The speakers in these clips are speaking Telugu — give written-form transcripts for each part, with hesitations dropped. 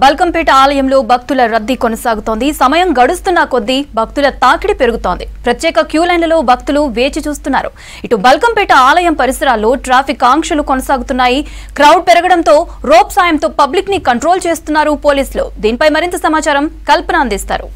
బల్కంపేట ఆలయంలో భక్తుల రద్దీ కొనసాగుతోంది. సమయం గడుస్తున్న కొద్దీ భక్తుల తాకిడి పెరుగుతోంది. ప్రత్యేక క్యూ లైన్లలో భక్తులు వేచి చూస్తున్నారు. ఇటు బల్కంపేట ఆలయం పరిసరాల్లో ట్రాఫిక్ ఆంక్షలు కొనసాగుతున్నాయి. క్రౌడ్ పెరగడంతో రోప్ సాయంతో పబ్లిక్ ని కంట్రోల్ చేస్తున్నారు పోలీసులు. దీనిపై మరింత సమాచారం కల్పన అందిస్తారు.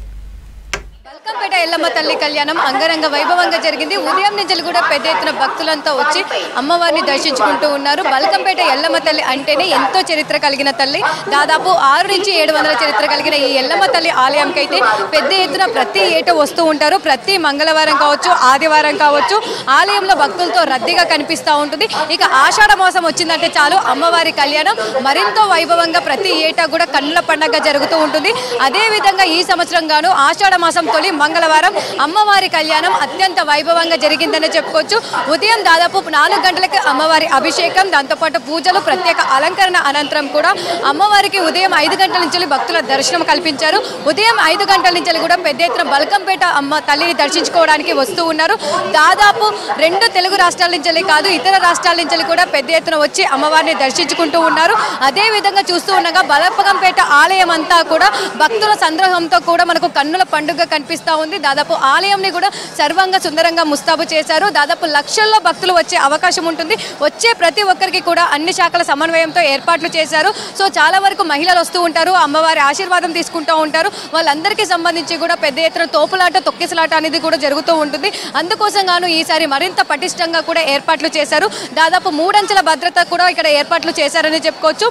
బల్కంపేట ఎల్లమ్మ తల్లి కళ్యాణం అంగరంగ వైభవంగా జరిగింది. ఉదయం నుంచి కూడా పెద్ద ఎత్తున భక్తులంతా వచ్చి అమ్మవారిని దర్శించుకుంటూ ఉన్నారు. బల్కంపేట ఎల్లమ్మ తల్లి అంటేనే ఎంతో చరిత్ర కలిగిన తల్లి. దాదాపు 6 నుంచి 700 చరిత్ర కలిగిన ఈ ఎల్లమ్మ తల్లి ఆలయంకి అయితే పెద్ద ఎత్తున ప్రతి ఏటా వస్తూ ఉంటారు. ప్రతి మంగళవారం కావచ్చు, ఆదివారం కావచ్చు, ఆలయంలో భక్తులతో రద్దీగా కనిపిస్తూ ఉంటుంది. ఇక ఆషాఢ మాసం వచ్చిందంటే చాలు అమ్మవారి కళ్యాణం మరింత వైభవంగా ప్రతి ఏటా కూడా కన్నుల పండుగ జరుగుతూ ఉంటుంది. అదేవిధంగా ఈ సంవత్సరం గాను ఆషాఢ మాసం తొలి మంగళవారం అమ్మవారి కళ్యాణం అత్యంత వైభవంగా జరిగిందని చెప్పుకోవచ్చు. ఉదయం దాదాపు 4 గంటలకు అమ్మవారి అభిషేకం, దాంతోపాటు పూజలు, ప్రత్యేక అలంకరణ అనంతరం కూడా అమ్మవారికి ఉదయం 5 గంటల నుంచి భక్తుల దర్శనం కల్పించారు. ఉదయం 5 గంటల నుంచి కూడా పెద్ద ఎత్తున బల్కంపేట అమ్మ తల్లిని దర్శించుకోవడానికి వస్తూ ఉన్నారు. దాదాపు 2 తెలుగు రాష్ట్రాల నుంచి కాదు, ఇతర రాష్ట్రాల నుంచి కూడా పెద్ద ఎత్తున వచ్చి అమ్మవారిని దర్శించుకుంటూ ఉన్నారు. అదే విధంగా చూస్తూ ఉండగా బల్కంపేట ఆలయం అంతా కూడా భక్తుల సంద్రహంతో కూడా మనకు కన్నుల పండుగ కనిపిస్తూ ఉంది. దాదాపు ఆలయంని కూడా సర్వంగా సుందరంగా ముస్తాబు చేశారు. దాదాపు లక్షల్లో భక్తులు వచ్చే అవకాశం ఉంటుంది. వచ్చే ప్రతి ఒక్కరికి కూడా అన్ని శాఖల సమన్వయంతో ఏర్పాట్లు చేశారు. సో చాలా వరకు మహిళలు వస్తూ ఉంటారు, అమ్మవారి ఆశీర్వాదం తీసుకుంటూ ఉంటారు. వాళ్ళందరికీ సంబంధించి కూడా పెద్ద ఎత్తున తోపులాట, తొక్కిసలాట అనేది కూడా జరుగుతూ ఉంటుంది. అందుకోసం గాను ఈసారి మరింత పటిష్టంగా కూడా ఏర్పాట్లు చేశారు. దాదాపు 3 అంచెల భద్రత కూడా ఇక్కడ ఏర్పాట్లు చేశారని చెప్పుకోవచ్చు.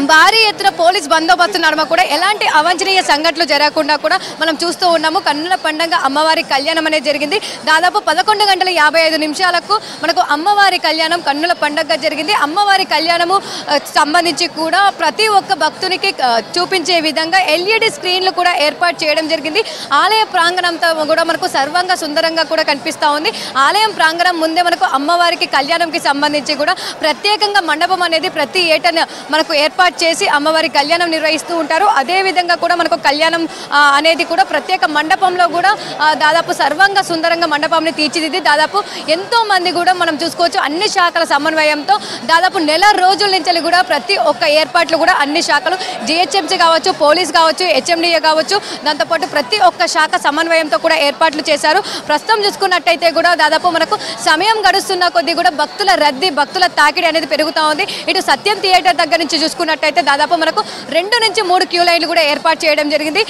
భారీ ఎత్తున పోలీస్ బందోబస్తు నడుమ కూడా ఎలాంటి అవాంఛనీయ సంఘటనలు జరగకుండా కూడా మనం చూస్తూ ఉన్నాము. కన్నుల పండుగ అమ్మవారి కళ్యాణం అనేది జరిగింది. దాదాపు 11:55 మనకు అమ్మవారి కళ్యాణం కన్నుల పండుగ జరిగింది. అమ్మవారి కళ్యాణము సంబంధించి కూడా ప్రతి ఒక్క భక్తునికి చూపించే విధంగా LED స్క్రీన్లు కూడా ఏర్పాటు చేయడం జరిగింది. ఆలయ ప్రాంగణంతో కూడా మనకు సర్వంగా సుందరంగా కూడా కనిపిస్తూ ఉంది. ఆలయం ప్రాంగణం ముందే మనకు అమ్మవారికి కళ్యాణంకి సంబంధించి కూడా ప్రత్యేకంగా మండపం అనేది ప్రతి ఏటా మనకు ఏర్పాటు చేసి అమ్మవారి కళ్యాణం నిర్వహిస్తూ ఉంటారు. అదే విధంగా కూడా మనకు కళ్యాణం అనేది కూడా ప్రత్యేక మండపంలో కూడా దాదాపు సర్వంగా సుందరంగా మండపాన్ని తీర్చిదిద్ది దాదాపు ఎంతో మంది కూడా మనం చూసుకోవచ్చు. అన్ని శాఖల సమన్వయంతో దాదాపు నెల రోజుల నుంచి కూడా ప్రతి ఒక్క ఏర్పాట్లు కూడా అన్ని శాఖలు GHMC కావచ్చు, పోలీస్ కావచ్చు, HMDA కావచ్చు, దాంతోపాటు ప్రతి ఒక్క శాఖ సమన్వయంతో కూడా ఏర్పాట్లు చేశారు. ప్రస్తుతం చూసుకున్నట్టయితే కూడా దాదాపు మనకు సమయం గడుస్తున్న కొద్దీ కూడా భక్తుల రద్దీ, భక్తుల తాకిడి అనేది పెరుగుతూ ఉంది. ఇటు సత్యం థియేటర్ దగ్గర నుంచి చూసుకున్నట్టయితే దాదాపు మనకు 2 నుంచి 3 క్యూ లైన్లు కూడా ఏర్పాటు చేయడం జరిగింది.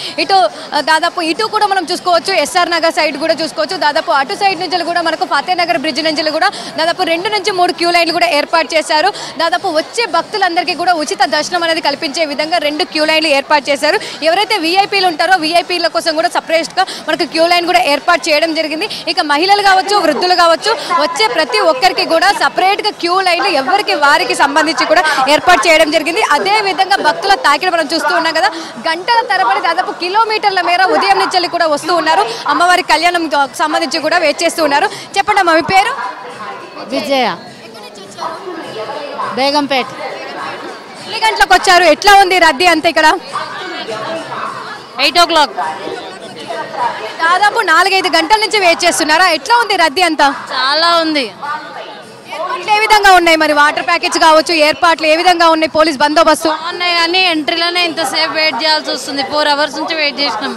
ఇటు కూడా మనం చూసుకోవచ్చు, SR నగర్ సైడ్ కూడా చూసుకోవచ్చు. దాదాపు అటు సైడ్ నుంచి కూడా మనకు ఫతేనగర్ బ్రిడ్జ్ నుంచి కూడా దాదాపు 2 నుంచి 3 క్యూ లైన్లు కూడా ఏర్పాటు చేశారు. దాదాపు వచ్చే భక్తులందరికీ కూడా ఉచిత దర్శనం అనేది కల్పించే విధంగా 2 క్యూ లైన్లు ఏర్పాటు చేశారు. ఎవరైతే VIPలు ఉంటారో VIPల కోసం కూడా సపరేట్గా మనకు క్యూ లైన్ కూడా ఏర్పాటు చేయడం జరిగింది. ఇక మహిళలు కావచ్చు, వృద్ధులు కావచ్చు, వచ్చే ప్రతి ఒక్కరికి కూడా సపరేట్గా క్యూ లైన్లు ఎవరికి వారికి సంబంధించి కూడా ఏర్పాటు చేయడం జరిగింది. అదే విధంగా భక్తుల తాకిడి మనం చూస్తూ ఉన్నాం కదా. గంటల తరబడి దాదాపు కిలోమీటర్ల మేర ఉదయం నుంచి కూడా వస్తూ ఉన్నారు. అమ్మవారి కళ్యాణం సంబంధించి కూడా వెయిట్ చేస్తూ ఉన్నారు. చెప్పండి అమ్మ, మీ పేరు? విజయ, బేగంపేట. ఎన్ని గంటలకు వచ్చారు? ఎట్లా ఉంది రద్దీ అంతా ఇక్కడ? 8 o'clock. దాదాపు 4-5 గంటల నుంచి వెయిట్ చేస్తున్నారా? ఎట్లా ఉంది రద్దీ అంతా? చాలా ఉంది. ఏ విధంగా ఉన్నాయి మరి? వాటర్ ప్యాకేజ్ కావచ్చు, ఏర్పాట్లు ఏ విధంగా ఉన్నాయి? పోలీస్ బందోబస్తు ఉన్నాయి కానీ ఎంట్రీలోనే ఇంతసేపు వెయిట్ చేయాల్సి వస్తుంది. 4 hours నుంచి వెయిట్ చేసినాం.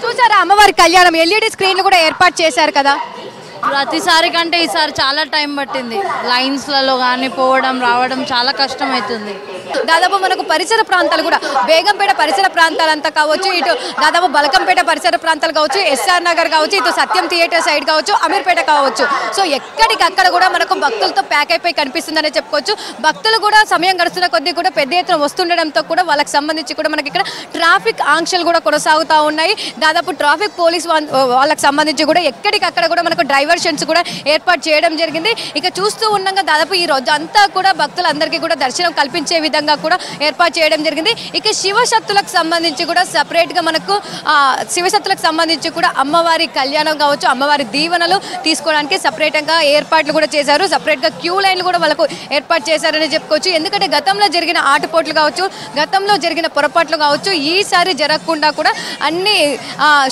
చూసారా అమ్మవారి కళ్యాణం LED స్క్రీన్లు కూడా ఏర్పాటు చేశారు కదా. ప్రతిసారి కంటే ఈసారి చాలా టైం పట్టింది. లైన్స్లలో కానీ పోవడం రావడం చాలా కష్టం అవుతుంది. దాదాపు మనకు పరిసర ప్రాంతాలు కూడా బేగంపేట పరిసర ప్రాంతాలంతా కావచ్చు, ఇటు దాదాపు బల్కంపేట పరిసర ప్రాంతాలు కావచ్చు, SR నగర్ కావచ్చు, ఇటు సత్యం థియేటర్ సైడ్ కావచ్చు, అమీర్పేట కావచ్చు. సో ఎక్కడికక్కడ కూడా మనకు భక్తులతో ప్యాక్ అయిపోయి కనిపిస్తుందనే చెప్పుకోవచ్చు. భక్తులు కూడా సమయం గడుస్తున్న కొద్దీ కూడా పెద్ద ఎత్తున వస్తుండడంతో కూడా వాళ్ళకి సంబంధించి కూడా మనకి ఇక్కడ ట్రాఫిక్ ఆంక్షలు కూడా కొనసాగుతూ ఉన్నాయి. దాదాపు ట్రాఫిక్ పోలీస్ వాళ్ళకి సంబంధించి కూడా ఎక్కడికక్కడ కూడా మనకు డైవర్షన్స్ కూడా ఏర్పాటు చేయడం జరిగింది. ఇక చూస్తూ ఉండగా దాదాపు ఈ రోజు అంతా కూడా భక్తులందరికీ కూడా దర్శనం కల్పించే విధంగా కూడా ఏర్పాటు చేయడం జరిగింది. ఇక శివశక్తులకు సంబంధించి కూడా సపరేట్గా మనకు శివశక్తులకు సంబంధించి కూడా అమ్మవారి కళ్యాణం కావచ్చు, అమ్మవారి దీవెనలు తీసుకోవడానికి సపరేట్గా ఏర్పాట్లు కూడా చేశారు. సపరేట్గా క్యూ లైన్లు కూడా వాళ్ళకు ఏర్పాటు చేశారని చెప్పుకోవచ్చు. ఎందుకంటే గతంలో జరిగిన ఆటుపోట్లు కావచ్చు, గతంలో జరిగిన పొరపాట్లు కావచ్చు, ఈసారి జరగకుండా కూడా అన్ని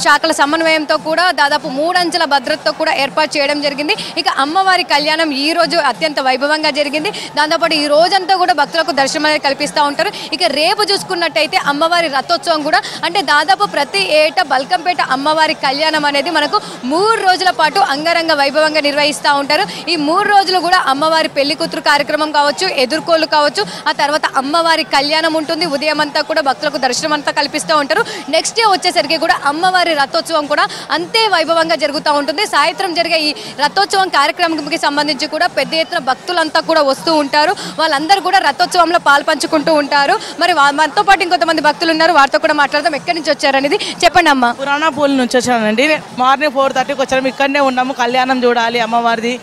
శాఖల సమన్వయంతో కూడా దాదాపు 3 అంచెల భద్రతతో కూడా ఏర్పాటు చేయడం జరిగింది. ఇక అమ్మవారి కళ్యాణం ఈ రోజు అత్యంత వైభవంగా జరిగింది. దాంతోపాటు ఈ రోజంతా కూడా భక్తులకు దర్శనం అనేది కల్పిస్తూ ఉంటారు. ఇక రేపు చూసుకున్నట్టయితే అమ్మవారి రథోత్సవం కూడా, అంటే దాదాపు ప్రతి ఏటా బల్కంపేట అమ్మవారి కళ్యాణం అనేది మనకు 3 రోజుల పాటు అంగరంగ వైభవంగా నిర్వహిస్తూ ఉంటారు. ఈ 3 రోజులు కూడా అమ్మవారి పెళ్లి కూతురు కార్యక్రమం కావచ్చు, ఎదుర్కోలు కావచ్చు, ఆ తర్వాత అమ్మవారి కళ్యాణం ఉంటుంది. ఉదయం అంతా కూడా భక్తులకు దర్శనం అంతా కల్పిస్తూ ఉంటారు. నెక్స్ట్ డే వచ్చేసరికి కూడా అమ్మవారి రథోత్సవం కూడా అంతే వైభవంగా జరుగుతూ ఉంటుంది. సాయంత్రం జరిగే ఈ రథోత్సవం కార్యక్రమానికి సంబంధించి కూడా పెద్ద ఎత్తున భక్తులంతా కూడా వస్తూ ఉంటారు. వాళ్ళందరూ కూడా రథోత్సవంలో పాల్పంచుకుంటూ ఉంటారు. మరి మనతో పాటు ఇంకొంతమంది భక్తులు ఉన్నారు, వారితో కూడా మాట్లాడదాం. ఎక్కడి నుంచి వచ్చారనేది చెప్పండి అమ్మ. పురాణపూల్ నుంచి వచ్చానండి. మార్నింగ్ 4:30కి వచ్చాము. ఇక్కడనే ఉన్నాము, కళ్యాణం చూడాలి, అమ్మవారిది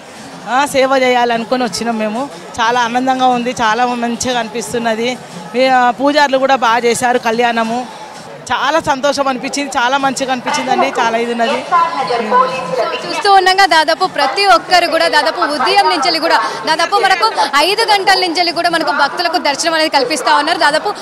సేవ చేయాలి అనుకొని వచ్చినాం. మేము చాలా ఆనందంగా ఉంది, చాలా మంచిగా అనిపిస్తున్నది. పూజారులు కూడా బాగా చేశారు. కళ్యాణము చాలా సంతోషం అనిపించింది, చాలా మంచిగా అనిపించింది అండి. చాలా ఇది ఉన్నది. చూస్తూ ఉండగా దాదాపు ప్రతి ఒక్కరు కూడా దాదాపు ఉదయం నుంచి కూడా దాదాపు మనకు 5 గంటల నుంచి కూడా మనకు భక్తులకు దర్శనం అనేది కల్పిస్తూ ఉన్నారు. దాదాపు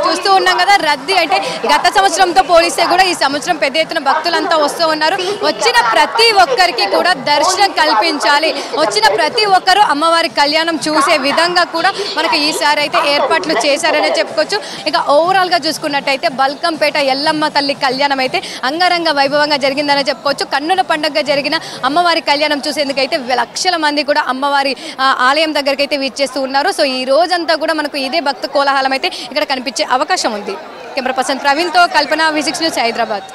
చూస్తూ ఉన్నాం కదా, రద్దీ అంటే గత సంవత్సరంతో పోలిస్తే కూడా ఈ సంవత్సరం పెద్ద ఎత్తున భక్తులంతా వస్తూ ఉన్నారు. వచ్చిన ప్రతి ఒక్కరికి కూడా దర్శనం కల్పించాలి, వచ్చిన ప్రతి ఒక్కరు అమ్మవారి కళ్యాణం చూసే విధంగా కూడా మనకు ఈసారి అయితే ఏర్పాట్లు చేశారనే చెప్పుకోవచ్చు. ఇక ఓవరాల్గా చూసుకున్నట్టయితే బల్కంపేట ఎల్లమ్మ తల్లి కళ్యాణం అయితే అంగరంగ వైభవంగా జరిగిందనే చెప్పుకోవచ్చు. కన్నుల పండుగగా జరిగిన అమ్మవారి కళ్యాణం చూసేందుకైతే లక్షల మంది కూడా అమ్మవారి ఆలయం దగ్గరికి అయితే విచ్చేస్తూ ఉన్నారు. సో ఈ రోజంతా కూడా మనకు ఇదే భక్త కోలాహలం అయితే ఇక్కడ కనిపించే అవకాశం ఉంది. కెమెరా పర్సన్ ప్రవీణ్తో కల్పన, V6 న్యూస్, హైదరాబాద్.